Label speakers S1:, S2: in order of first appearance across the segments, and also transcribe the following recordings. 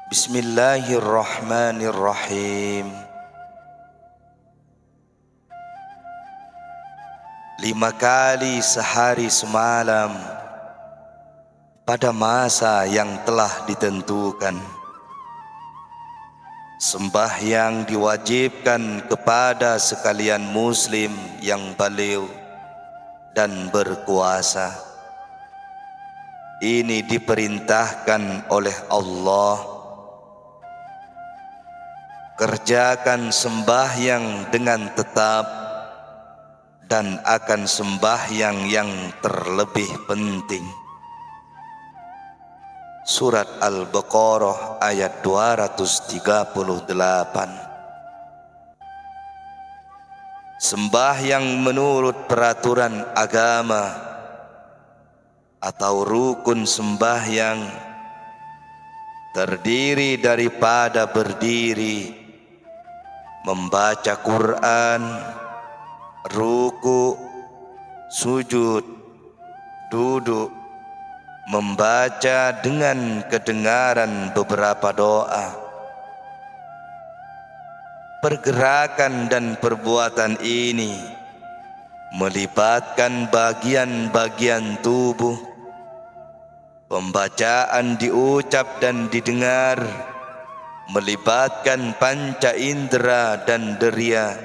S1: Bismillahirrahmanirrahim. 5 kali sehari semalam pada masa yang telah ditentukan. Sembahyang diwajibkan kepada sekalian muslim yang baligh dan berkuasa. Ini diperintahkan oleh Allah. Kerjakan sembahyang dengan tetap dan akan sembahyang yang terlebih penting. Surat Al-Baqarah ayat 238. Sembahyang menurut peraturan agama atau rukun sembahyang terdiri daripada berdiri, membaca Quran, ruku, sujud, duduk, membaca dengan kedengaran beberapa doa. Pergerakan dan perbuatan ini melibatkan bagian-bagian tubuh. Pembacaan diucap dan didengar melibatkan panca indera dan deria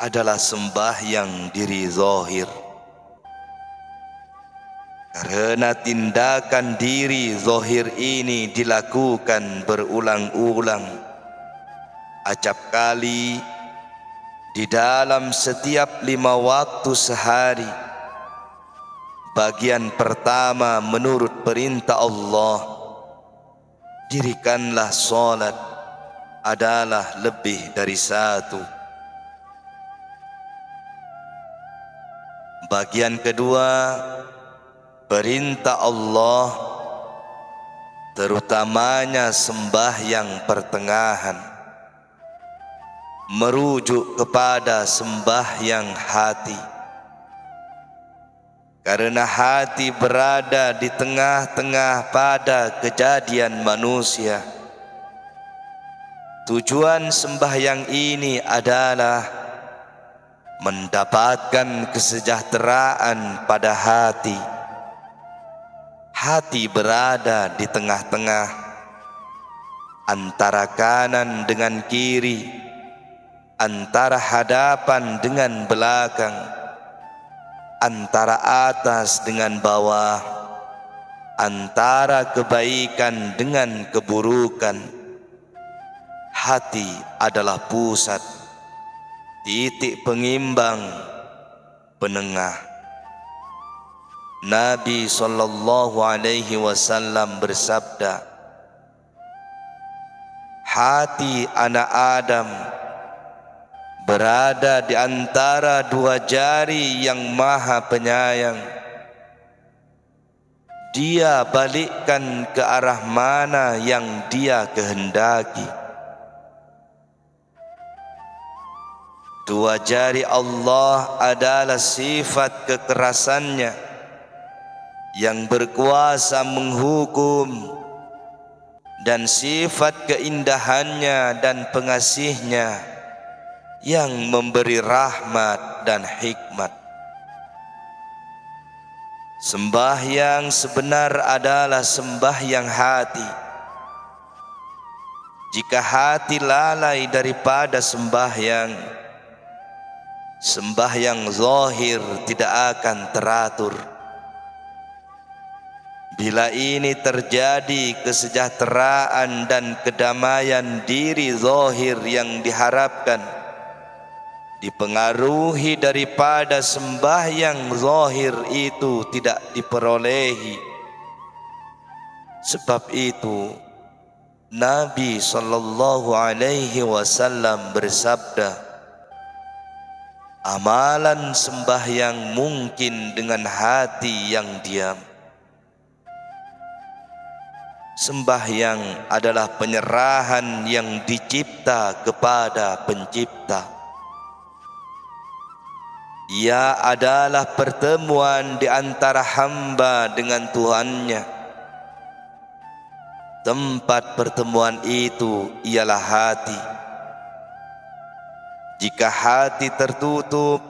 S1: adalah sembahyang diri zahir. Karena tindakan diri zahir ini dilakukan berulang-ulang, acap kali di dalam setiap 5 waktu sehari. Bagian pertama menurut perintah Allah, dirikanlah salat, adalah lebih dari 1. Bagian kedua, perintah Allah, terutamanya sembahyang pertengahan, merujuk kepada sembahyang hati. Karena hati berada di tengah-tengah pada kejadian manusia. Tujuan sembahyang ini adalah mendapatkan kesejahteraan pada hati. Hati berada di tengah-tengah antara kanan dengan kiri, antara hadapan dengan belakang, antara atas dengan bawah, antara kebaikan dengan keburukan. Hati adalah pusat, titik pengimbang, penengah. Nabi SAW bersabda, hati anak Adam berada di antara 2 jari yang Maha Penyayang. Dia balikkan ke arah mana yang Dia kehendaki. 2 jari Allah adalah sifat kekerasannya yang berkuasa menghukum, dan sifat keindahannya dan pengasihnya yang memberi rahmat dan hikmat. Sembahyang sebenar adalah sembahyang hati. Jika hati lalai daripada sembahyang, sembahyang zahir tidak akan teratur. Bila ini terjadi, kesejahteraan dan kedamaian diri zahir yang diharapkan dipengaruhi daripada sembahyang zahir itu tidak diperolehi. Sebab itu Nabi SAW bersabda, amalan sembahyang mungkin dengan hati yang diam. Sembahyang adalah penyerahan yang dicipta kepada pencipta. Ia adalah pertemuan di antara hamba dengan Tuhannya. Tempat pertemuan itu ialah hati. Jika hati tertutup,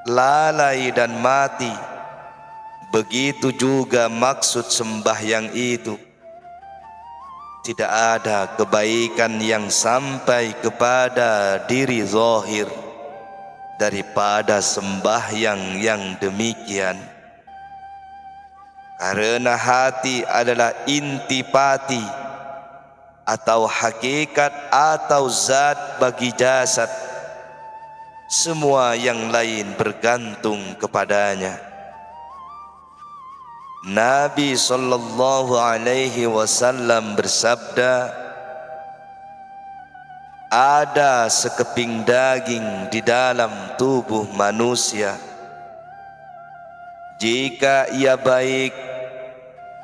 S1: lalai dan mati, begitu juga maksud sembahyang itu. Tidak ada kebaikan yang sampai kepada diri zahir daripada sembahyang yang demikian. Karena hati adalah intipati atau hakikat atau zat bagi jasad. Semua yang lain bergantung kepadanya. Nabi sallallahu alaihi wasallam bersabda, ada sekeping daging di dalam tubuh manusia. Jika ia baik,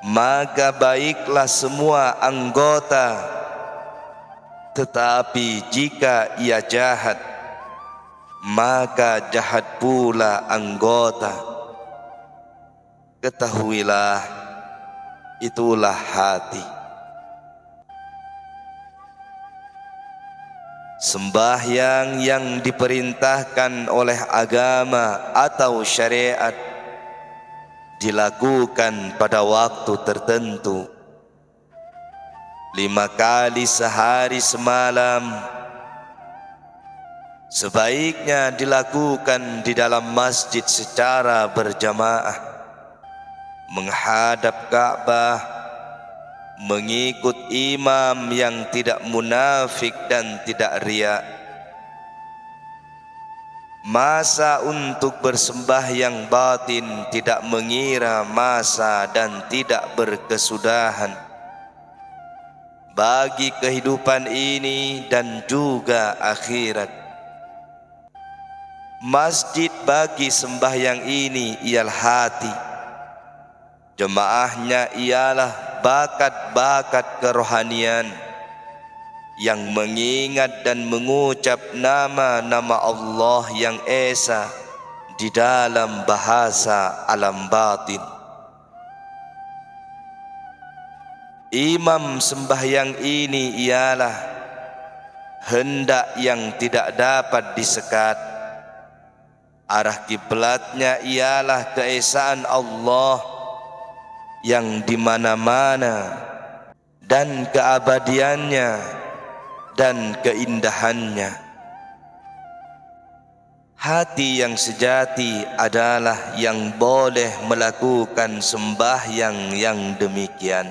S1: maka baiklah semua anggota. Tetapi jika ia jahat, maka jahat pula anggota. Ketahuilah, itulah hati. Sembahyang yang diperintahkan oleh agama atau syariat dilakukan pada waktu tertentu, 5 kali sehari semalam. Sebaiknya dilakukan di dalam masjid secara berjamaah, menghadap Ka'bah, mengikut imam yang tidak munafik dan tidak riya. Masa untuk bersembahyang batin tidak mengira masa dan tidak berkesudahan bagi kehidupan ini dan juga akhirat. Masjid bagi sembahyang ini ialah hati. Jemaahnya ialah bakat-bakat kerohanian yang mengingat dan mengucap nama-nama Allah yang esa di dalam bahasa alam batin. Imam sembahyang ini ialah hendak yang tidak dapat disekat. Arah kiblatnya ialah keesaan Allah yang di mana-mana dan keabadiannya dan keindahannya. Hati yang sejati adalah yang boleh melakukan sembahyang yang demikian.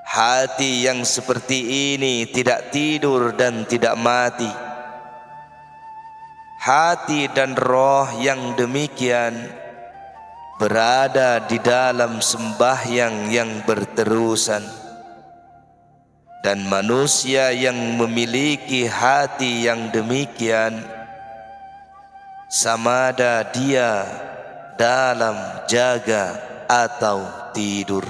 S1: Hati yang seperti ini tidak tidur dan tidak mati. Hati dan roh yang demikian berada di dalam sembahyang yang berterusan. Dan manusia yang memiliki hati yang demikian, samada dia dalam jaga atau tidur,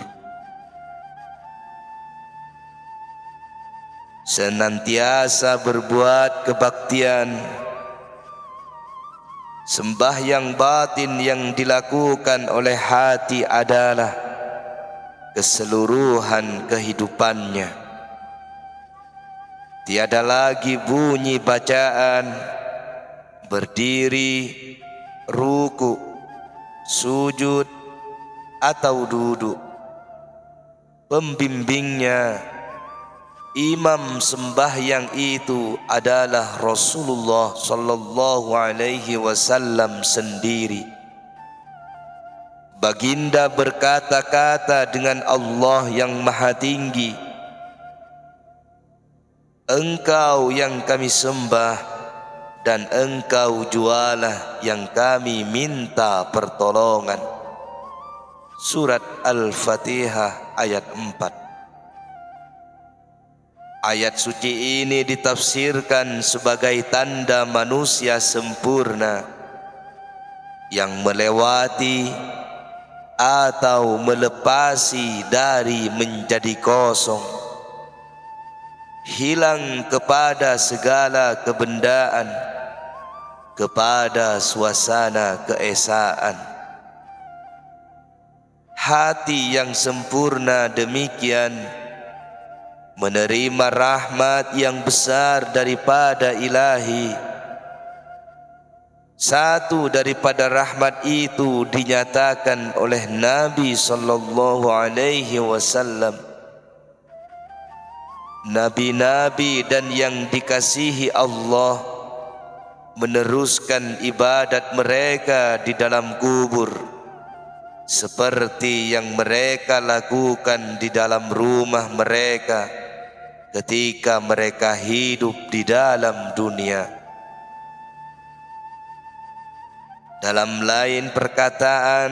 S1: senantiasa berbuat kebaktian. Sembahyang batin yang dilakukan oleh hati adalah keseluruhan kehidupannya. Tiada lagi bunyi bacaan, berdiri, ruku, sujud, atau duduk. Pembimbingnya, imam sembahyang itu adalah Rasulullah sallallahu alaihi wasallam sendiri. Baginda berkata-kata dengan Allah yang Maha Tinggi, Engkau yang kami sembah dan Engkau jualah yang kami minta pertolongan. Surat Al-Fatihah ayat 4. Ayat suci ini ditafsirkan sebagai tanda manusia sempurna yang melewati atau melepasi dari menjadi kosong, hilang kepada segala kebendaan, kepada suasana keesaan. hati yang sempurna demikian menerima rahmat yang besar daripada Ilahi. Satu daripada rahmat itu dinyatakan oleh Nabi sallallahu alaihi wasallam. Nabi-nabi dan yang dikasihi Allah meneruskan ibadat mereka di dalam kubur seperti yang mereka lakukan di dalam rumah mereka ketika mereka hidup di dalam dunia. Dalam lain perkataan,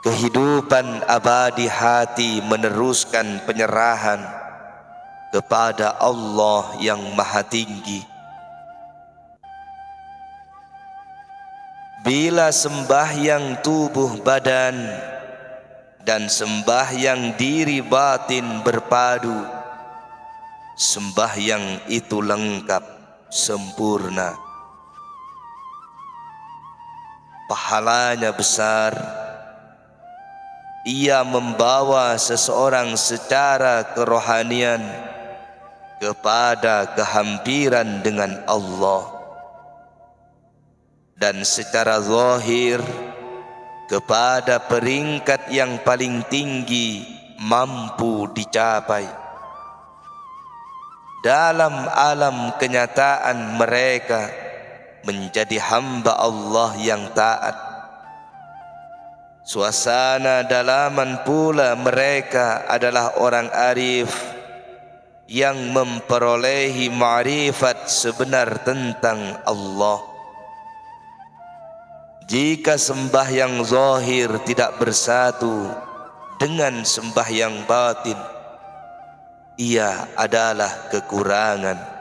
S1: kehidupan abadi hati meneruskan penyerahan kepada Allah yang Maha Tinggi. Bila sembahyang tubuh badan dan sembahyang diri batin berpadu, sembahyang itu lengkap, sempurna. Pahalanya besar. Ia membawa seseorang secara kerohanian kepada kehampiran dengan Allah, dan secara zahir kepada peringkat yang paling tinggi mampu dicapai. Dalam alam kenyataan mereka menjadi hamba Allah yang taat. Suasana dalaman pula mereka adalah orang arif yang memperolehi ma'rifat sebenar tentang Allah. Jika sembahyang zahir tidak bersatu dengan sembahyang batin, ia adalah kekurangan.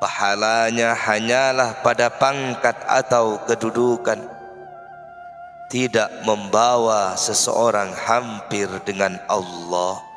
S1: Pahalanya hanyalah pada pangkat atau kedudukan, tidak membawa seseorang hampir dengan Allah.